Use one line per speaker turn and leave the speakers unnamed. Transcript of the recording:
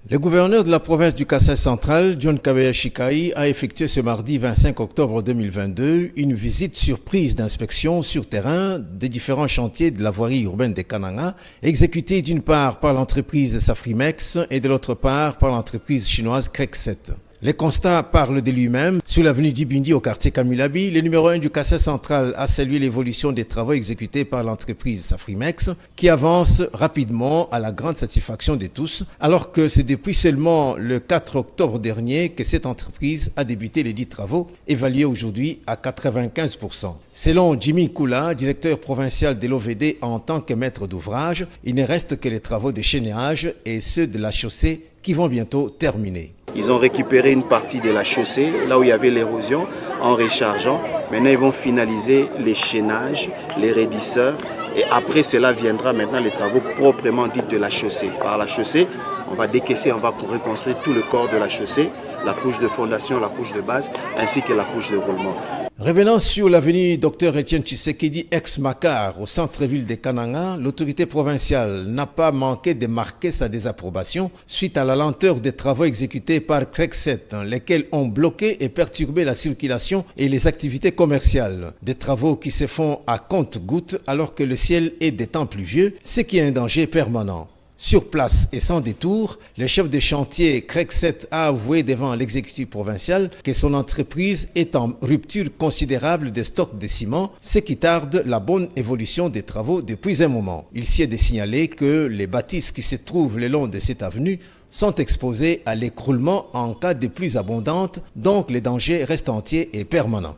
Le gouverneur de la province du Kasaï central, John Kabeya Chikai, a effectué ce mardi 25 octobre 2022 une visite surprise d'inspection sur terrain des différents chantiers de la voirie urbaine des Kananga, exécutés d'une part par l'entreprise Safrimex et de l'autre part par l'entreprise chinoise Crekset. Les constats parlent de lui-même. Sur l'avenue Dibindi au quartier Kamilabi, le numéro 1 du Kasaï central a salué l'évolution des travaux exécutés par l'entreprise Safrimex qui avance rapidement à la grande satisfaction de tous, alors que c'est depuis seulement le 4 octobre dernier que cette entreprise a débuté les 10 travaux, évalués aujourd'hui à 95%. Selon Jimmy Kula, directeur provincial de l'OVD en tant que maître d'ouvrage, il ne reste que les travaux de chaînage et ceux de la chaussée qui vont bientôt terminer.
Ils ont récupéré une partie de la chaussée, là où il y avait l'érosion, en rechargeant. Maintenant, ils vont finaliser les chaînages, les raidisseurs. Et après, cela viendra maintenant les travaux proprement dits de la chaussée. Par la chaussée, on va décaisser, on va reconstruire tout le corps de la chaussée, la couche de fondation, la couche de base, ainsi que la couche de roulement.
Revenant sur l'avenue Dr Etienne Tshisekedi ex-Makar au centre-ville de Kananga, l'autorité provinciale n'a pas manqué de marquer sa désapprobation suite à la lenteur des travaux exécutés par Crekset, lesquels ont bloqué et perturbé la circulation et les activités commerciales. Des travaux qui se font à compte-gouttes alors que le ciel est des temps pluvieux, ce qui est un danger permanent. Sur place et sans détour, le chef de chantier Crekset a avoué devant l'exécutif provincial que son entreprise est en rupture considérable de stock de ciment, ce qui tarde la bonne évolution des travaux depuis un moment. Il s'y est de signaler que les bâtisses qui se trouvent le long de cette avenue sont exposées à l'écroulement en cas de pluie abondante, donc le danger reste entier et permanent.